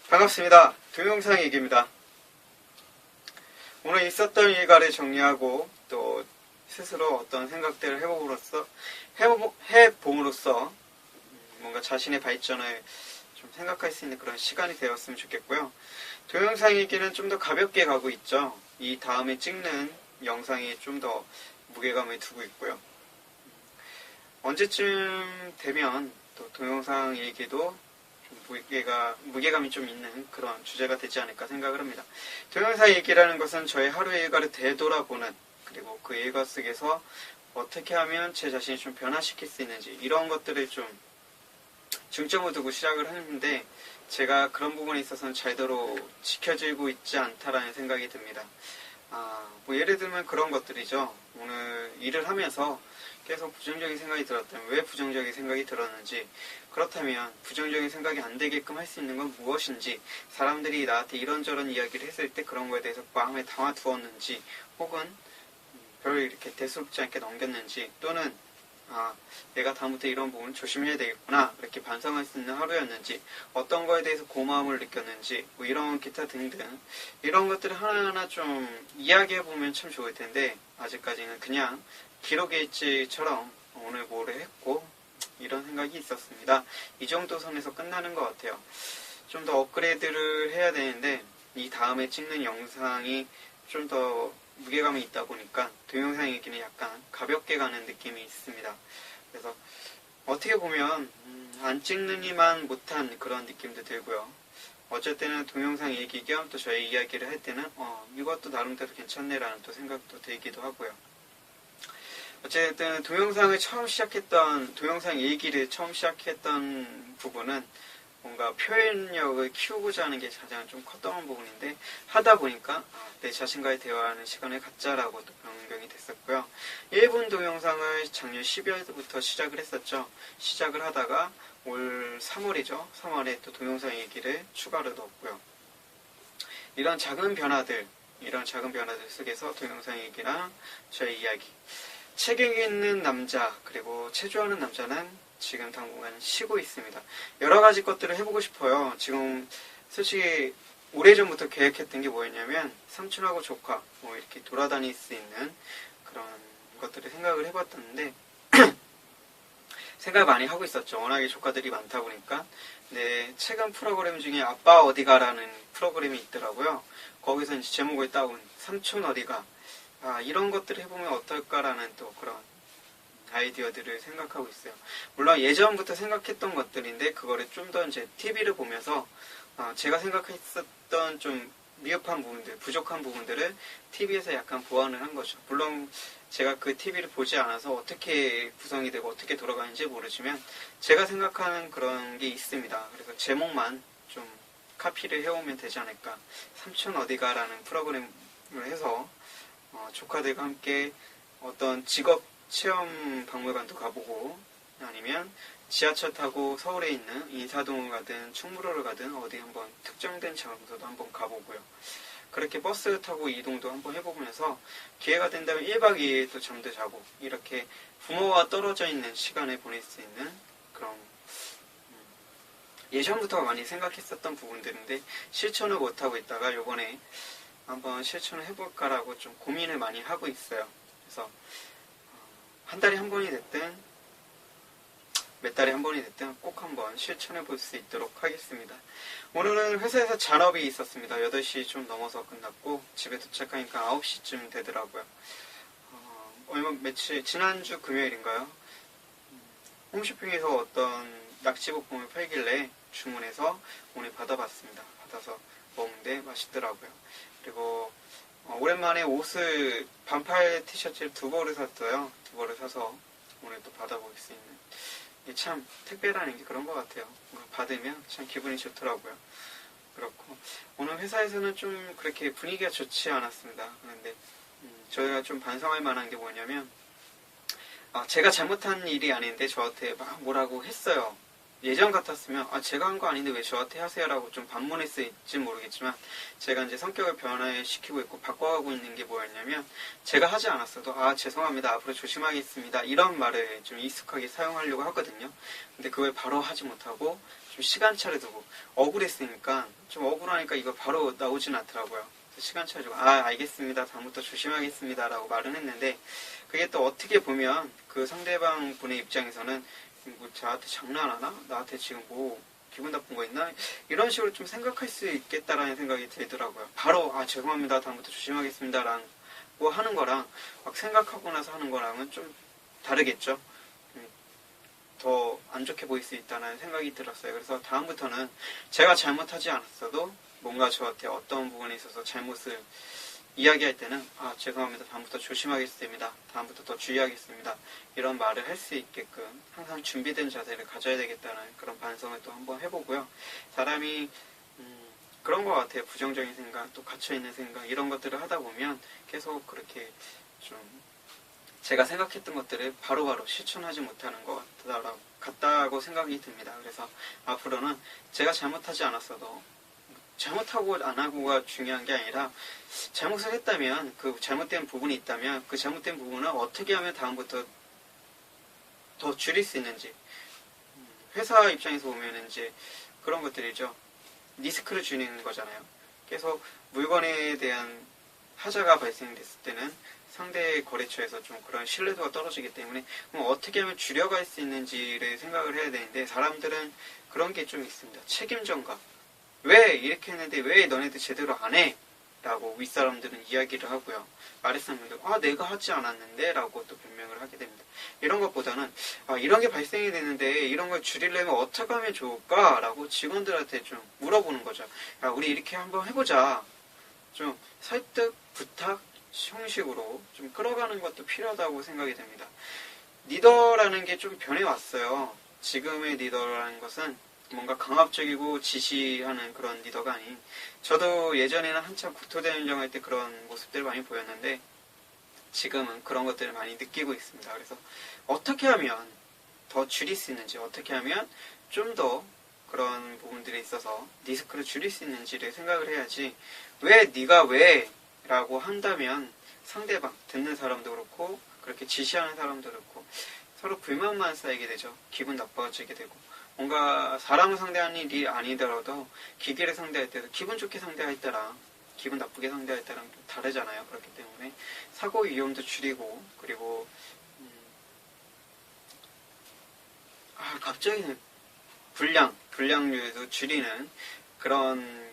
반갑습니다. 동영상 얘기입니다. 오늘 있었던 일과를 정리하고 또 스스로 어떤 생각들을 해봄으로써 뭔가 자신의 발전을 좀 생각할 수 있는 그런 시간이 되었으면 좋겠고요. 동영상 얘기는 좀 더 가볍게 가고 있죠. 이 다음에 찍는 영상이 좀 더 무게감을 두고 있고요. 언제쯤 되면 또 동영상 얘기도 무게감이 좀 있는 그런 주제가 되지 않을까 생각을 합니다. 동영상 얘기라는 것은 저의 하루 일과를 되돌아보는, 그리고 그 일과 속에서 어떻게 하면 제 자신을 좀 변화시킬 수 있는지, 이런 것들을 좀 중점을 두고 시작을 했는데, 제가 그런 부분에 있어서는 제대로 지켜지고 있지 않다라는 생각이 듭니다. 예를 들면 그런 것들이죠. 오늘 일을 하면서 계속 부정적인 생각이 들었다면 왜 부정적인 생각이 들었는지, 그렇다면 부정적인 생각이 안 되게끔 할 수 있는 건 무엇인지, 사람들이 나한테 이런저런 이야기를 했을 때 그런 거에 대해서 마음에 담아두었는지, 혹은 별로 이렇게 대수롭지 않게 넘겼는지, 또는 내가 다음부터 이런 부분 조심해야 되겠구나, 이렇게 반성할 수 있는 하루였는지, 어떤 거에 대해서 고마움을 느꼈는지, 이런 기타 등등 이런 것들을 하나하나 좀 이야기해보면 참 좋을 텐데, 아직까지는 그냥 기록일지처럼 오늘 뭐를 했고 이런 생각이 있었습니다. 이 정도 선에서 끝나는 것 같아요. 좀 더 업그레이드를 해야 되는데, 이 다음에 찍는 영상이 좀 더 무게감이 있다 보니까 동영상 얘기는 약간 가볍게 가는 느낌이 있습니다. 그래서 어떻게 보면 안 찍느니만 못한 그런 느낌도 들고요. 어쩔 때는 동영상 얘기 겸 또 저희 이야기를 할 때는 이것도 나름대로 괜찮네라는 또 생각도 들기도 하고요. 어쨌든 동영상 얘기를 처음 시작했던 부분은 뭔가 표현력을 키우고자 하는 게 가장 좀 컸던 부분인데, 하다 보니까 내 자신과의 대화하는 시간을 갖자라고 또 변경이 됐었고요. 1분 동영상을 작년 12월부터 시작을 했었죠. 시작을 하다가 올 3월에 또 동영상 얘기를 추가로 넣었고요. 이런 작은 변화들 속에서 동영상 얘기랑 저의 이야기, 책 읽는 남자, 그리고 체조하는 남자는 지금 당분간 쉬고 있습니다. 여러 가지 것들을 해보고 싶어요. 지금 솔직히 오래전부터 계획했던 게 뭐였냐면, 삼촌하고 조카 이렇게 돌아다닐 수 있는 그런 것들을 생각을 해봤었는데 생각을 많이 하고 있었죠. 워낙에 조카들이 많다 보니까. 네, 최근 프로그램 중에 아빠 어디가라는 프로그램이 있더라고요. 거기서 이제 제목을 따온 삼촌 어디가, 이런 것들을 해보면 어떨까라는 또 그런 아이디어들을 생각하고 있어요. 물론 예전부터 생각했던 것들인데, 그거를 좀 더 이제 TV를 보면서 제가 생각했었던 좀 미흡한 부분들, 부족한 부분들을 TV에서 약간 보완을 한 거죠. 물론 제가 그 TV를 보지 않아서 어떻게 구성이 되고 어떻게 돌아가는지 모르지만 제가 생각하는 그런 게 있습니다. 그래서 제목만 좀 카피를 해오면 되지 않을까. 삼촌 어디가라는 프로그램을 해서 조카들과 함께 어떤 직업 체험 박물관도 가보고, 아니면 지하철 타고 서울에 있는 인사동을 가든 충무로를 가든 어디 한번 특정된 장소도 한번 가보고요. 그렇게 버스 타고 이동도 한번 해보면서 기회가 된다면 1박 2일 또 잠도 자고, 이렇게 부모와 떨어져 있는 시간을 보낼 수 있는 그런 예전부터 많이 생각했었던 부분들인데 실천을 못하고 있다가 요번에 한번 실천을 해볼까라고 좀 고민을 많이 하고 있어요. 그래서 한 달에 한 번이 됐든 몇 달에 한 번이 됐든 꼭 한번 실천해 볼 수 있도록 하겠습니다. 오늘은 회사에서 잔업이 있었습니다. 8시 좀 넘어서 끝났고 집에 도착하니까 9시쯤 되더라고요. 지난주 금요일인가요? 홈쇼핑에서 어떤 낙지볶음을 팔길래 주문해서 오늘 받아봤습니다. 받아서 먹는데 맛있더라고요. 그리고 오랜만에 옷을, 반팔 티셔츠를 2벌을 샀어요. 2벌을 사서 오늘 또 받아볼 수 있는, 이게 참 택배라는 게 그런 것 같아요. 받으면 참 기분이 좋더라고요. 그렇고 오늘 회사에서는 좀 그렇게 분위기가 좋지 않았습니다. 그런데 저희가 좀 반성할 만한 게 뭐냐면, 제가 잘못한 일이 아닌데 저한테 막 뭐라고 했어요. 예전 같았으면 제가 한 거 아닌데 왜 저한테 하세요라고 좀 반문했을지 모르겠지만, 제가 이제 성격을 변화시키고 있고 바꿔가고 있는 게 뭐였냐면, 제가 하지 않았어도 죄송합니다, 앞으로 조심하겠습니다, 이런 말을 좀 익숙하게 사용하려고 하거든요. 근데 그걸 바로 하지 못하고 좀 좀 시간차를 두고 억울했으니까 좀 억울하니까 이거 바로 나오진 않더라고요. 시간차를 두고 알겠습니다. 다음부터 조심하겠습니다 라고 말은 했는데 그게 또 어떻게 보면 그 상대방 분의 입장에서는 뭐 저한테 장난하나? 나한테 지금 뭐 기분 나쁜 거 있나? 이런 식으로 좀 생각할 수 있겠다라는 생각이 들더라고요. 바로 죄송합니다. 다음부터 조심하겠습니다 라고 하는 거랑 막 생각하고 나서 하는 거랑은 좀 다르겠죠. 더 안 좋게 보일 수 있다는 생각이 들었어요. 그래서 다음부터는 제가 잘못하지 않았어도 뭔가 저한테 어떤 부분에 있어서 잘못을 이야기할 때는 죄송합니다. 다음부터 조심하겠습니다. 다음부터 더 주의하겠습니다. 이런 말을 할 수 있게끔 항상 준비된 자세를 가져야 되겠다는 그런 반성을 또 한번 해보고요. 사람이 그런 것 같아요. 부정적인 생각, 또 갇혀있는 생각 이런 것들을 하다 보면 계속 그렇게 좀 제가 생각했던 것들을 바로바로 실천하지 못하는 것 같다고 생각이 듭니다. 그래서 앞으로는 제가 잘못하지 않았어도 잘못하고 안 하고가 중요한 게 아니라 잘못을 했다면 그 잘못된 부분이 있다면 그 잘못된 부분을 어떻게 하면 다음부터 더 줄일 수 있는지 회사 입장에서 보면 이제 그런 것들이죠. 리스크를 줄이는 거잖아요. 계속 물건에 대한 하자가 발생됐을 때는 상대 거래처에서 좀 그런 신뢰도가 떨어지기 때문에 그럼 어떻게 하면 줄여갈 수 있는지를 생각을 해야 되는데 사람들은 그런 게 좀 있습니다. 책임전가. 왜 이렇게 했는데 왜 너네들 제대로 안 해? 라고 윗사람들은 이야기를 하고요. 아랫사람들은 내가 하지 않았는데 라고 또 변명을 하게 됩니다. 이런 것보다는 이런 게 발생이 되는데 이런 걸 줄이려면 어떻게 하면 좋을까? 라고 직원들한테 좀 물어보는 거죠. 우리 이렇게 한번 해보자. 좀 설득, 부탁 형식으로 좀 끌어가는 것도 필요하다고 생각이 됩니다. 리더라는 게 좀 변해왔어요. 지금의 리더라는 것은 뭔가 강압적이고 지시하는 그런 리더가 아닌 저도 예전에는 한참 국토대장정 할 때 그런 모습들을 많이 보였는데 지금은 그런 것들을 많이 느끼고 있습니다. 그래서 어떻게 하면 더 줄일 수 있는지 어떻게 하면 좀 더 그런 부분들에 있어서 리스크를 줄일 수 있는지를 생각을 해야지 네가 왜 라고 한다면 상대방 듣는 사람도 그렇고 그렇게 지시하는 사람도 그렇고 서로 불만만 쌓이게 되죠. 기분 나빠지게 되고 뭔가 사람을 상대하는 일이 아니더라도 기계를 상대할 때도 기분 좋게 상대할 때랑 기분 나쁘게 상대할 때랑 좀 다르잖아요. 그렇기 때문에 사고 위험도 줄이고 그리고 갑자기 불량률도 줄이는 그런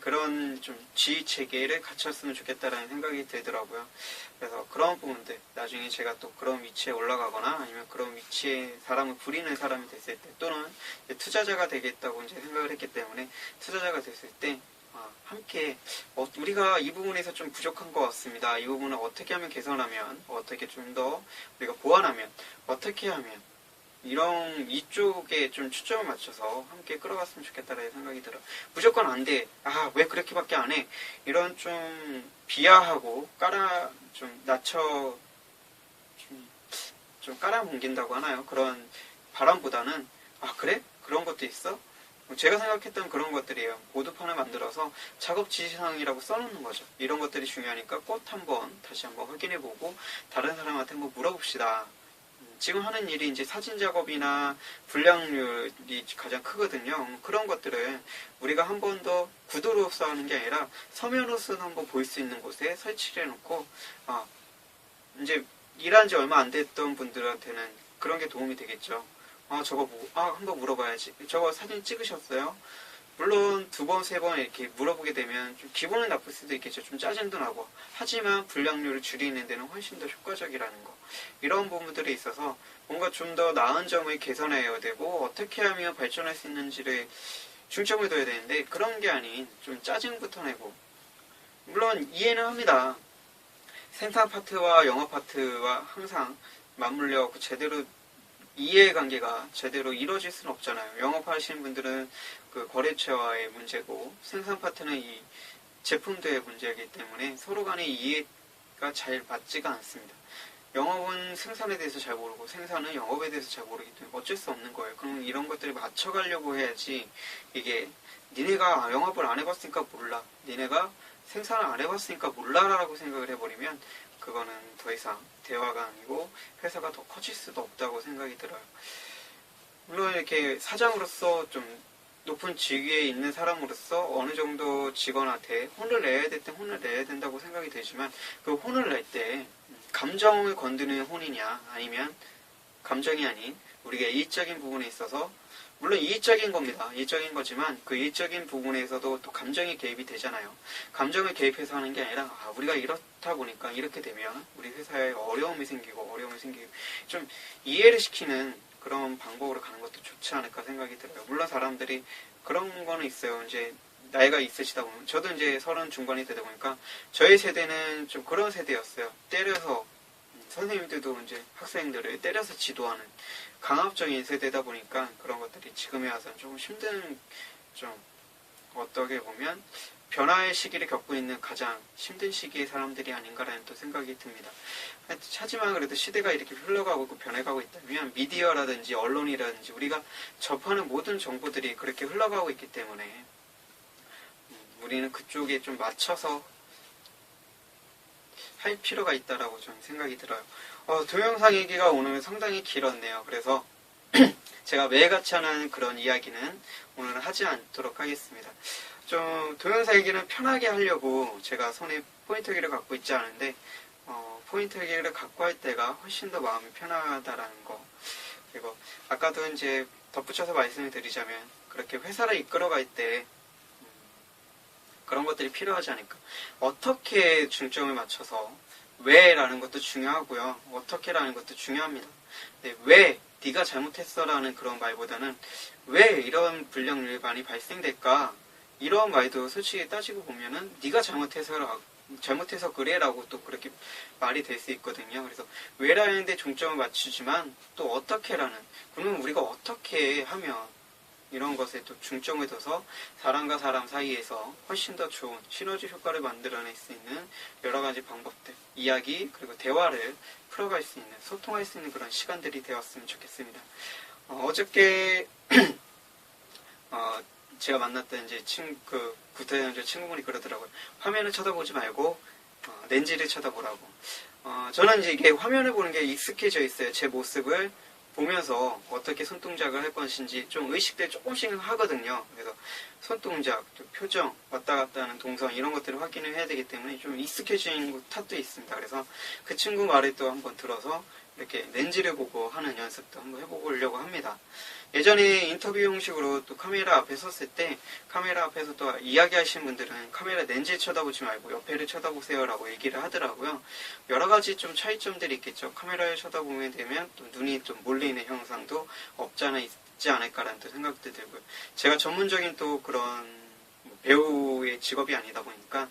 그런 좀 지휘 체계를 갖췄으면 좋겠다라는 생각이 들더라고요. 그래서 그런 부분들, 나중에 제가 또 그런 위치에 올라가거나 아니면 그런 위치에 사람을 부리는 사람이 됐을 때 또는 투자자가 되겠다고 이제 생각을 했기 때문에 투자자가 됐을 때 함께 우리가 이 부분에서 좀 부족한 것 같습니다. 이 부분을 어떻게 하면 개선하면 어떻게 좀 더 우리가 보완하면 어떻게 하면 이쪽에 좀 초점을 맞춰서 함께 끌어갔으면 좋겠다라는 생각이 들어요. 무조건 안 돼. 왜 그렇게밖에 안 해? 이런 좀 비하하고 좀 깔아뭉긴다고 하나요? 그런 바람보다는 그래? 그런 것도 있어? 제가 생각했던 그런 것들이에요. 보드판을 만들어서 작업 지시사항이라고 써놓는 거죠. 이런 것들이 중요하니까 꼭 다시 한번 확인해보고 다른 사람한테 한번 물어봅시다. 지금 하는 일이 이제 사진 작업이나 불량률이 가장 크거든요. 그런 것들을 우리가 한 번 더 구두로서 하는 게 아니라 서면으로서는 한번 볼 수 있는 곳에 설치를 해놓고 이제 일한 지 얼마 안 됐던 분들한테는 그런 게 도움이 되겠죠. 저거 한번 물어봐야지. 저거 사진 찍으셨어요? 물론 2번, 3번 이렇게 물어보게 되면 좀 기분은 나쁠 수도 있겠죠. 좀 짜증도 나고. 하지만 불량률을 줄이는 데는 훨씬 더 효과적이라는 거. 이런 부분들에 있어서 뭔가 좀 더 나은 점을 개선해야 되고 어떻게 하면 발전할 수 있는지를 중점을 둬야 되는데 그런 게 아닌 좀 짜증부터 내고 물론 이해는 합니다. 생산 파트와 영업 파트와 항상 맞물려 제대로 이해관계가 제대로 이루어질 수는 없잖아요. 영업하시는 분들은 그 거래처와의 문제고 생산 파트는 이 제품들의 문제이기 때문에 서로 간의 이해가 잘 맞지가 않습니다. 영업은 생산에 대해서 잘 모르고 생산은 영업에 대해서 잘 모르기 때문에 어쩔 수 없는 거예요. 그럼 이런 것들을 맞춰가려고 해야지 이게 니네가 영업을 안 해봤으니까 몰라. 니네가 생산을 안 해봤으니까 몰라라고 생각을 해버리면 그거는 더 이상 대화가 아니고 회사가 더 커질 수도 없다고 생각이 들어요. 물론 이렇게 사장으로서 좀 높은 직위에 있는 사람으로서 어느 정도 직원한테 혼을 내야 될 때 혼을 내야 된다고 생각이 되지만, 그 혼을 낼 때 감정을 건드리는 혼이냐, 아니면 감정이 아닌 우리가 이익적인 부분에 있어서, 물론 이익적인 겁니다. 이익적인 거지만 그 이익적인 부분에서도 또 감정이 개입이 되잖아요. 감정을 개입해서 하는 게 아니라, 우리가 이렇다 보니까 이렇게 되면 우리 회사에 어려움이 생기고 좀 이해를 시키는 그런 방법으로 가는 것도 좋지 않을까 생각이 들어요. 물론 사람들이 그런 거는 있어요. 이제 나이가 있으시다 보면, 저도 이제 30 중반이 되다 보니까 저희 세대는 좀 그런 세대였어요. 때려서 선생님들도 이제 학생들을 때려서 지도하는 강압적인 세대다 보니까 그런 것들이 지금에 와서는 조금 힘든, 좀 어떻게 보면 변화의 시기를 겪고 있는 가장 힘든 시기의 사람들이 아닌가라는 또 생각이 듭니다. 하지만 그래도 시대가 이렇게 흘러가고 있고 변해가고 있다면 미디어라든지 언론이라든지 우리가 접하는 모든 정보들이 그렇게 흘러가고 있기 때문에 우리는 그쪽에 좀 맞춰서 할 필요가 있다라고 저는 생각이 들어요. 동영상 얘기가 오늘 상당히 길었네요. 그래서 제가 매일같이 하는 그런 이야기는 오늘은 하지 않도록 하겠습니다. 좀 동영상 얘기는 편하게 하려고 제가 손에 포인터기를 갖고 있지 않은데, 포인터기를 갖고 할 때가 훨씬 더 마음이 편하다라는 거. 그리고 아까도 이제 덧붙여서 말씀을 드리자면, 그렇게 회사를 이끌어갈 때 그런 것들이 필요하지 않을까. 어떻게 중점을 맞춰서, 왜라는 것도 중요하고요. 어떻게라는 것도 중요합니다. 근데 왜 네가 잘못했어라는 그런 말보다는 왜 이런 불량률이 많이 발생될까, 이런 말도 솔직히 따지고 보면은 네가 잘못해서 그래라고 또 그렇게 말이 될 수 있거든요. 그래서 왜라는 데 중점을 맞추지만 또 어떻게라는, 그러면 우리가 어떻게 하면 이런 것에 또 중점을 둬서 사람과 사람 사이에서 훨씬 더 좋은 시너지 효과를 만들어낼 수 있는 여러 가지 방법들, 이야기, 그리고 대화를 풀어갈 수 있는, 소통할 수 있는 그런 시간들이 되었으면 좋겠습니다. 어저께 제가 만났던 이제 구태연주 친구분이 그러더라고요. 화면을 쳐다보지 말고 렌즈를 쳐다보라고. 저는 이제 이게 화면을 보는 게 익숙해져 있어요. 제 모습을 보면서 어떻게 손동작을 할 것인지 좀 의식들 조금씩 하거든요. 그래서 손동작, 표정, 왔다 갔다 하는 동선, 이런 것들을 확인을 해야 되기 때문에 좀 익숙해진 탓도 있습니다. 그래서 그 친구 말을 또 한번 들어서 이렇게 렌즈를 보고 하는 연습도 한번 해보려고 합니다. 예전에 인터뷰 형식으로 또 카메라 앞에 섰을 때, 카메라 앞에서 또 이야기하시는 분들은 카메라 렌즈에 쳐다보지 말고 옆에를 쳐다보세요 라고 얘기를 하더라고요. 여러 가지 좀 차이점들이 있겠죠. 카메라를 쳐다보게 되면 또 눈이 좀 몰리는 현상도 없지 않아 있지 않을까라는 또 생각도 들고요. 제가 전문적인 또 그런 배우의 직업이 아니다 보니까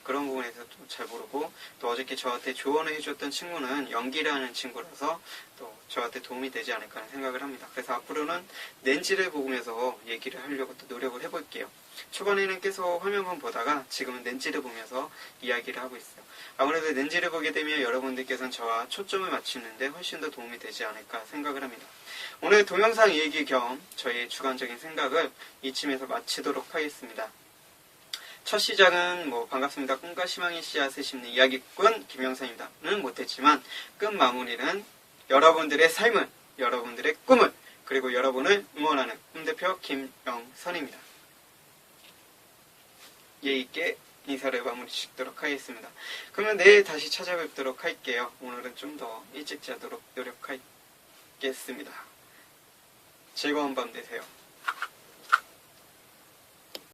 그런 부분에서 좀 잘 모르고, 또 어저께 저한테 조언을 해줬던 친구는 연기를 하는 친구라서 또 저한테 도움이 되지 않을까 하는 생각을 합니다. 그래서 앞으로는 렌즈를 보면서 얘기를 하려고 또 노력을 해볼게요. 초반에는 계속 화면만 보다가 지금은 렌즈를 보면서 이야기를 하고 있어요. 아무래도 렌즈를 보게 되면 여러분들께서는 저와 초점을 맞추는데 훨씬 더 도움이 되지 않을까 생각을 합니다. 오늘 동영상 얘기 겸 저희 주관적인 생각을 이쯤에서 마치도록 하겠습니다. 첫 시작은 반갑습니다. 꿈과 희망의 씨앗을 심는 이야기꾼 김영선입니다.는 못했지만 끝 마무리는 여러분들의 삶을, 여러분들의 꿈을, 그리고 여러분을 응원하는 꿈대표 김영선입니다. 예의 있게 인사를 마무리 짓도록 하겠습니다. 그러면 내일 다시 찾아뵙도록 할게요. 오늘은 좀 더 일찍 자도록 노력하겠습니다. 즐거운 밤 되세요.